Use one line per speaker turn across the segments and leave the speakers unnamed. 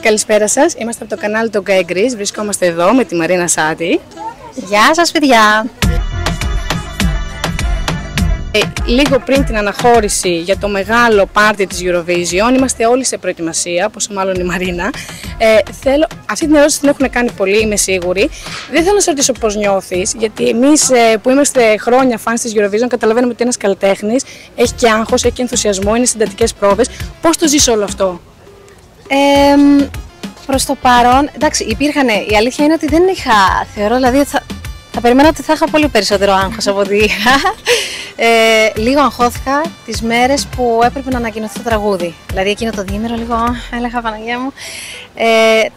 Καλησπέρα σας, είμαστε από το κανάλι του Gai Greece. Βρισκόμαστε εδώ με τη Μαρίνα Σάτη.
Γεια σας παιδιά!
Λίγο πριν την αναχώρηση για το μεγάλο πάρτι της Eurovision, είμαστε όλοι σε προετοιμασία, πόσο μάλλον η Μαρίνα. Αυτή την ερώτηση την έχουν κάνει πολλοί, είμαι σίγουρη. Δεν θέλω να σε ρωτήσω πώς νιώθεις, γιατί εμείς που είμαστε χρόνια φανς της Eurovision καταλαβαίνουμε ότι ένας καλλιτέχνης έχει και άγχος, έχει και ενθουσιασμό, είναι συντατικές πρόβες. Πώς το ζεις όλο αυτό?
Προς το παρόν, εντάξει, υπήρχαν, η αλήθεια είναι ότι δεν είχα, θεωρώ, δηλαδή θα περιμένα ότι θα είχα πολύ περισσότερο άγχος από ότι είχα. Λίγο αγχώθηκα τις μέρες που έπρεπε να ανακοινωθεί το τραγούδι. Δηλαδή εκείνο το διήμερο λίγο έλεγα Παναγία μου.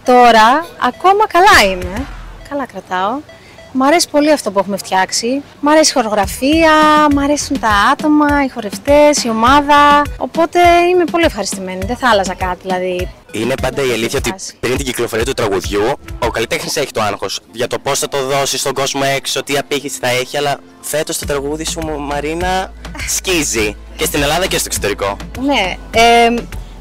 Τώρα ακόμα καλά είμαι, καλά κρατάω. Μ' αρέσει πολύ αυτό που έχουμε φτιάξει. Μ' αρέσει η χορογραφία, μ' αρέσουν τα άτομα, οι χορευτές, η ομάδα. Οπότε είμαι πολύ ευχαριστημένη, δεν θα άλλαζα κάτι δηλαδή.
Είναι πάντα η αλήθεια ότι πριν την κυκλοφορία του τραγουδιού, ο καλλιτέχνης έχει το άγχος για το πώς θα το δώσει στον κόσμο έξω, τι απήχηση θα έχει. Αλλά φέτος το τραγούδι σου, Μαρίνα, σκίζει και στην Ελλάδα και στο εξωτερικό.
Ναι,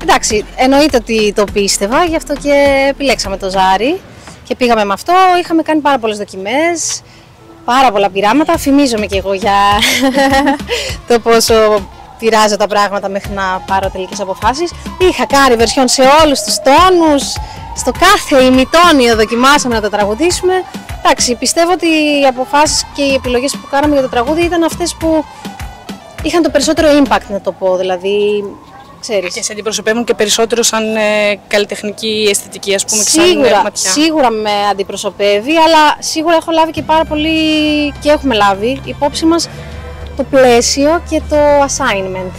εντάξει, εννοείται ότι το πίστευα, γι' αυτό και επιλέξαμε το Ζάρι. Και πήγαμε με αυτό, είχαμε κάνει πάρα πολλές δοκιμές, πάρα πολλά πειράματα. Φημίζομαι και εγώ για το πόσο πειράζω τα πράγματα μέχρι να πάρω τελικές αποφάσεις. Είχα κάνει βερσιόν σε όλους τους τόνους, στο κάθε ημιτόνιο δοκιμάσαμε να το τραγουδήσουμε. Εντάξει, πιστεύω ότι οι αποφάσεις και οι επιλογές που κάναμε για το τραγούδι ήταν αυτές που είχαν το περισσότερο impact, να το πω, δηλαδή... Ξέρεις.
Και σε αντιπροσωπεύουν και περισσότερο σαν καλλιτεχνική αισθητική, ας πούμε,
σίγουρα με αντιπροσωπεύει, αλλά σίγουρα έχω λάβει και πάρα πολύ και έχουμε λάβει υπόψη μας το πλαίσιο και το assignment,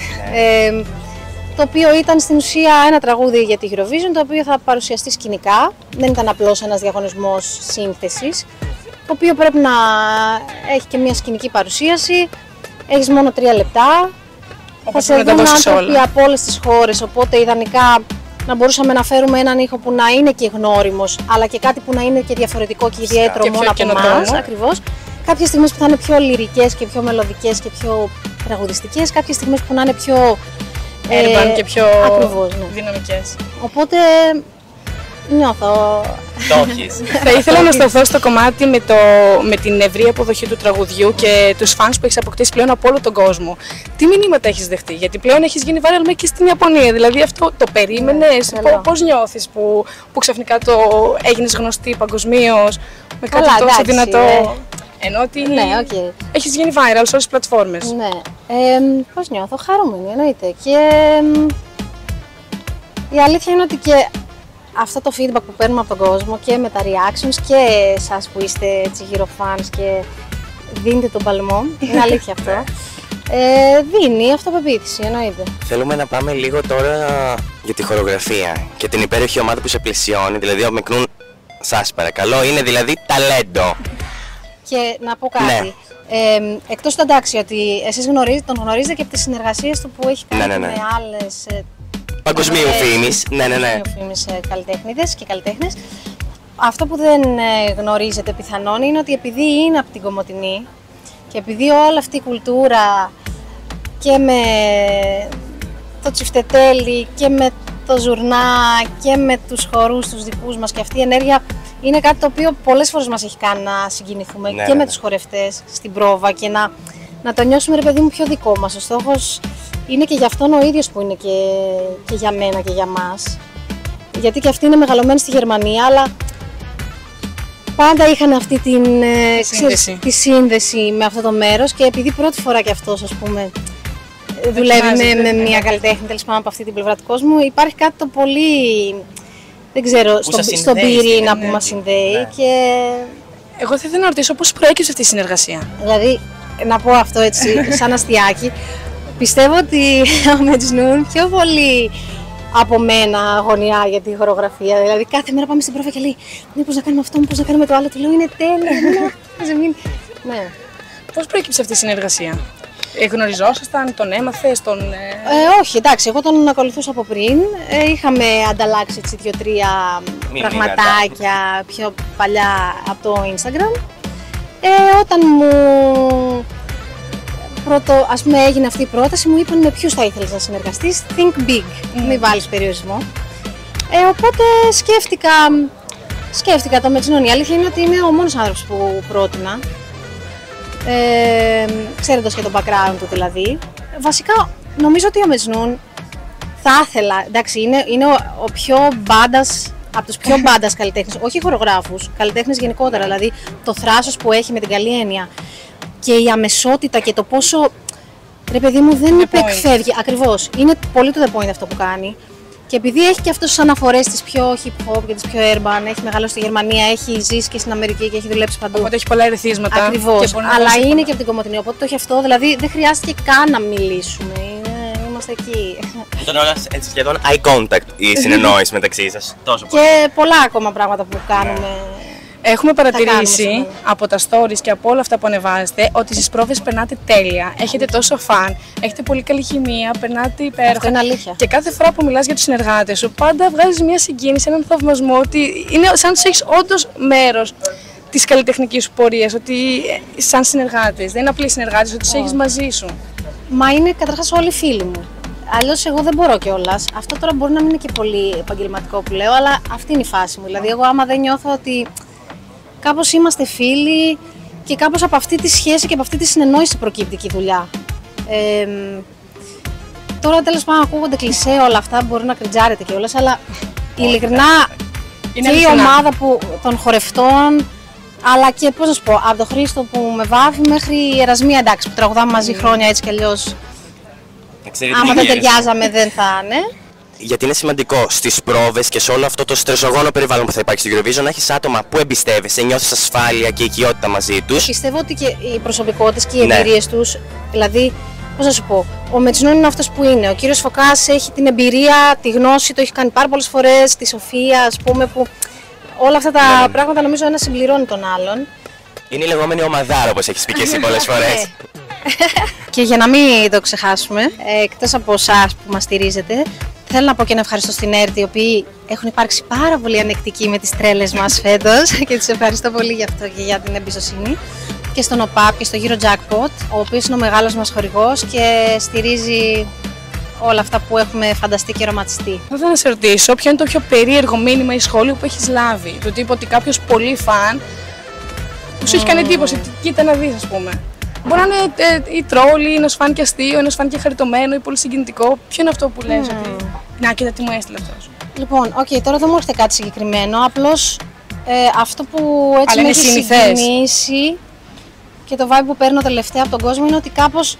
το οποίο ήταν στην ουσία ένα τραγούδι για τη Eurovision, το οποίο θα παρουσιαστεί σκηνικά, δεν ήταν απλώς ένας διαγωνισμός σύνθεσης, το οποίο πρέπει να έχει και μια σκηνική παρουσίαση, έχεις μόνο 3 λεπτά. Θα σε δουν άνθρωποι από όλες τις χώρες, οπότε ιδανικά να μπορούσαμε να φέρουμε έναν ήχο που να είναι και γνώριμος, αλλά και κάτι που να είναι και διαφορετικό και ιδιαίτερο και μόνο από εμάς. Ακριβώς. Κάποιες στιγμές που θα είναι πιο λυρικές και πιο μελωδικές και πιο τραγουδιστικές, κάποιες στιγμές που να είναι πιο
urban και πιο
ακριβώς, ναι,
δυναμικές.
Οπότε νιώθω.
Θα ήθελα να σταθώ στο κομμάτι με την ευρία αποδοχή του τραγουδιού και τους φανς που έχεις αποκτήσει πλέον από όλο τον κόσμο. Τι μηνύματα έχεις δεχτεί, γιατί πλέον έχεις γίνει viral μέχρι και στην Ιαπωνία. Δηλαδή αυτό το περίμενες, πώς νιώθεις που ξαφνικά το έγινες γνωστή παγκοσμίως με κάτι τόσο δυνατό? Ενώ ότι έχεις γίνει viral σε όλες τις πλατφόρμες.
Ναι, πώς νιώθω, χαρούμενη εννοείται. Και η αλήθεια είναι ότι και αυτό το feedback που παίρνουμε από τον κόσμο και με τα reactions και εσάς που είστε έτσι γύρω fans και δίνετε τον παλμό, είναι αλήθεια αυτό, δίνει αυτοπεποίθηση, εννοείται.
Θέλουμε να πάμε λίγο τώρα για τη χορογραφία και την υπέροχη ομάδα που σε πλαισιώνει, δηλαδή ο Μικνούν, σας παρακαλώ, είναι δηλαδή ταλέντο.
Και να πω κάτι, εκτός του εντάξει ότι εσείς τον γνωρίζετε και από τις συνεργασίες του που έχει κάνει με άλλες
παγκοσμίου φήμης,
καλλιτέχνηδες και καλλιτέχνες. Αυτό που δεν γνωρίζετε πιθανόν είναι ότι επειδή είναι από την Κομοτηνή και επειδή όλη αυτή η κουλτούρα και με το τσιφτετέλι και με το ζουρνά και με τους χορούς τους δικούς μας και αυτή η ενέργεια είναι κάτι το οποίο πολλές φορές μας έχει κάνει να συγκινηθούμε και με τους χορευτές στην πρόβα και να το νιώσουμε, ρε παιδί μου, πιο δικό μας. Ο στόχος είναι και για αυτόν ο ίδιος που είναι και για μένα και για μας. Γιατί και αυτοί είναι μεγαλωμένοι στη Γερμανία, αλλά πάντα είχαν αυτή τη σύνδεση με αυτό το μέρος και επειδή πρώτη φορά και αυτός, ας πούμε, δουλεύει με μια καλλιτέχνη τέλος πάντων από αυτή την πλευρά του κόσμου, υπάρχει κάτι το πολύ, δεν ξέρω, στον πυρήνα που μας συνδέει. Και
εγώ θα ήθελα να ρωτήσω πώς προέκυψε αυτή η συνεργασία.
Δηλαδή, να πω αυτό έτσι, σαν αστιάκι, πιστεύω ότι ο Μετζνούν πιο πολύ από μένα αγωνιά για τη χορογραφία. Δηλαδή, κάθε μέρα πάμε στην πρόβα και λέει: μήπως να κάνουμε αυτό, μήπως να κάνουμε το άλλο. Του λέω: είναι τέλειο. Ναι.
Πώς προέκυψε αυτή η συνεργασία? Γνωριζόσασταν, τον έμαθες,
όχι, εντάξει, εγώ τον ακολουθούσα από πριν. Είχαμε ανταλλάξει 2-3 πραγματάκια πιο παλιά από το Instagram. Όταν μου ας πούμε, έγινε αυτή η πρόταση, μου είπαν με ποιους θα ήθελες να συνεργαστείς. Think big, μην βάλεις περιορισμό. Οπότε σκέφτηκα το Μετζνούν. Η αλήθεια είναι ότι είναι ο μόνος άνθρωπος που πρότεινα. Ξέροντας και το background του δηλαδή. Βασικά νομίζω ότι ο Μετζνούν θα ήθελα, εντάξει, είναι ο πιο μπάντας, από τους πιο μπάντας καλλιτέχνες, όχι χορογράφους, καλλιτέχνες γενικότερα, δηλαδή το θράσος που έχει με την καλή έννοια και η αμεσότητα και το πόσο, ρε παιδί μου, δεν υπεκφεύγει, ακριβώς, είναι πολύ to the point αυτό που κάνει. Και επειδή έχει και αυτές τις αναφορές τις πιο hip hop και τις πιο urban, έχει μεγαλώσει στη Γερμανία, έχει ζήσει και στην Αμερική και έχει δουλέψει παντού.
Οπότε έχει πολλά ερεθίσματα.
Ακριβώς. Αλλά είναι και από την Κομοτηνή, οπότε το έχει αυτό. Δηλαδή δεν χρειάστηκε καν να μιλήσουμε. Είμαστε εκεί.
Ήταν όλα έτσι σχεδόν eye contact η συνεννόηση μεταξύ σας. Τόσο πολύ.
Και πολλά ακόμα πράγματα που κάνουμε.
Έχουμε παρατηρήσει από τα stories και από όλα αυτά που ανεβάζετε ότι στις πρόβες περνάτε τέλεια. Έχετε τόσο φαν, έχετε πολύ καλή χημεία, περνάτε υπέροχα.
Αυτό είναι αλήθεια.
Και κάθε φορά που μιλάς για τους συνεργάτες σου, πάντα βγάζεις μια συγκίνηση, έναν θαυμασμό ότι είναι σαν να τους έχεις όντως μέρος της καλλιτεχνικής σου πορείας, ότι σαν συνεργάτες, δεν είναι απλοί συνεργάτες, ότι τους έχεις μαζί σου.
Μα είναι καταρχάς όλοι φίλοι μου. Αλλιώς εγώ δεν μπορώ κιόλας. Αυτό τώρα μπορεί να μην είναι και πολύ επαγγελματικό που λέω, αλλά αυτή είναι η φάση μου. Δηλαδή, εγώ άμα δεν νιώθω ότι κάπως είμαστε φίλοι και κάπως από αυτή τη σχέση και από αυτή τη συνεννόηση προκύπτει και η δουλειά. Τώρα τέλος πάντων ακούγονται κλισέ όλα αυτά, μπορεί να κριτζάρετε κιόλας, αλλά ειλικρινά και η ομάδα των χορευτών, αλλά και πώς να σου πω, από τον Χρήστο που με βάφει μέχρι η Ερασμία, εντάξει, που τραγουδάμε μαζί χρόνια έτσι κι αλλιώς. Άμα δεν ταιριάζαμε δεν θα είναι.
Γιατί είναι σημαντικό στις πρόβες και σε όλο αυτό το στρεσογόνο περιβάλλον που θα υπάρχει στο Eurovision να έχεις άτομα που εμπιστεύεσαι, νιώθεις ασφάλεια και οικειότητα μαζί τους.
Πιστεύω ότι και οι προσωπικότητες και οι εμπειρίες τους, δηλαδή, πώς να σου πω, ο Μετζνούν είναι αυτός που είναι. Ο κύριος Φωκάς έχει την εμπειρία, τη γνώση, το έχει κάνει πάρα πολλές φορές, τη σοφία, ας πούμε, που όλα αυτά τα πράγματα νομίζω ένα συμπληρώνει τον άλλον.
Είναι η λεγόμενη ομαδάρα, όπως έχεις πει και εσύ πολλές φορές.
Και για να μην το ξεχάσουμε, εκτός από εσάς που μας στηρίζετε, θέλω να πω και ένα ευχαριστώ στην ΕΡΤ, οι οποίοι έχουν υπάρξει πάρα πολύ ανεκτικοί με τις τρέλες μας φέτος και τους ευχαριστώ πολύ για αυτό και για την εμπιστοσύνη. Και στον ΟΠΑΠ και στο Euro Jackpot, ο οποίος είναι ο μεγάλος μας χορηγός και στηρίζει όλα αυτά που έχουμε φανταστεί και ρομαντιστεί.
Θα ήθελα να σε ρωτήσω, ποιο είναι το πιο περίεργο μήνυμα ή σχόλιο που έχεις λάβει? Του τύπου ότι κάποιος πολύ φαν που σου έχει κάνει εντύπωση, κοίτα να δεις, ας πούμε. Μπορεί να είναι ή τρόλ, ή ένας φαν και αστείο, ένας φαν και χαριτωμένο ή πολύ συγκινητικό. Ποιο είναι αυτό που λες ότι. Να, κοίτα τι μου έστειλε αυτός.
Λοιπόν, τώρα δεν μου έρχεται κάτι συγκεκριμένο. Απλώς αυτό που έτσι με έχει συγκινήσει και το vibe που παίρνω τελευταία από τον κόσμο είναι ότι κάπως.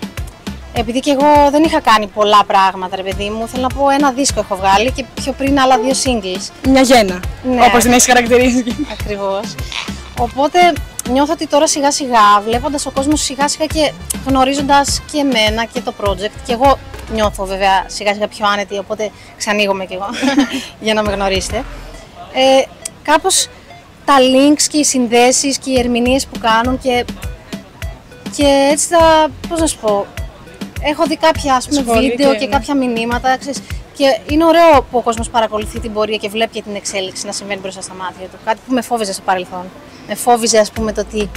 Επειδή και εγώ δεν είχα κάνει πολλά πράγματα, ρε παιδί μου, θέλω να πω ένα δίσκο έχω βγάλει και πιο πριν άλλα 2 singles.
Μια γέννα. Ναι. Όπως την έχεις χαρακτηρίσει.
Ακριβώς. Οπότε νιώθω ότι τώρα σιγά σιγά, βλέποντας ο κόσμος σιγά σιγά και γνωρίζοντας και εμένα και το project, και εγώ νιώθω βέβαια σιγά σιγά πιο άνετη, οπότε ξανοίγομαι κι εγώ για να με γνωρίσετε. Κάπως τα links και οι συνδέσεις και οι ερμηνείες που κάνουν και έτσι πώς να σου πω, έχω δει κάποια ας πούμε, βίντεο και κάποια μηνύματα, ξέρεις, και είναι ωραίο που ο κόσμος παρακολουθεί την πορεία και βλέπει και την εξέλιξη να συμβαίνει μπροστά στα μάτια του. Κάτι που με φόβιζε στο παρελθόν. Με φόβιζε, ας πούμε, το ότι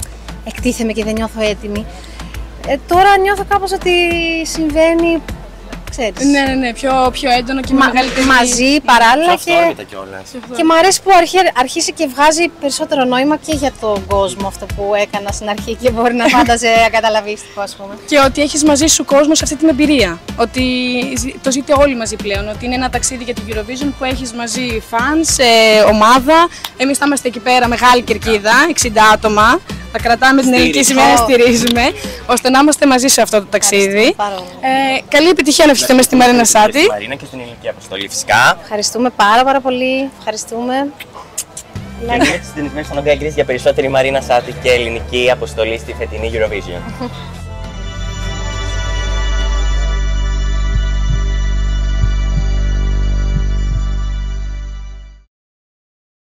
εκτίθεμαι και δεν νιώθω έτοιμη. Τώρα νιώθω κάπως ότι συμβαίνει, ξέρεις.
Ναι, πιο έντονο και μεγαλύτερη.
Μαζί, παράλληλα και μου αρέσει που αρχίσει και βγάζει περισσότερο νόημα και για τον κόσμο αυτό που έκανα στην αρχή και μπορεί να φάνταζε ακαταλαβίστικο, ας πούμε.
Και ότι έχεις μαζί σου κόσμο σε αυτή την εμπειρία. Ότι το ζείτε όλοι μαζί πλέον. Ότι είναι ένα ταξίδι για την Eurovision που έχεις μαζί fans, ομάδα. Εμείς θα είμαστε εκεί πέρα, μεγάλη κερκίδα, 60 άτομα. Θα κρατάμε την ελληνική σημαία, στηρίζουμε, ώστε να είμαστε μαζί σε αυτό το ταξίδι. Καλή επιτυχία να ευχηθούμε στη Μαρίνα Σάτι.
Στη Μαρίνα και στην ελληνική αποστολή φυσικά.
Ευχαριστούμε πάρα πολύ. Ευχαριστούμε.
Και να είστε συντονισμένοι στον Νόμπια για περισσότερη Μαρίνα Σάτι και ελληνική αποστολή στη φετινή Eurovision.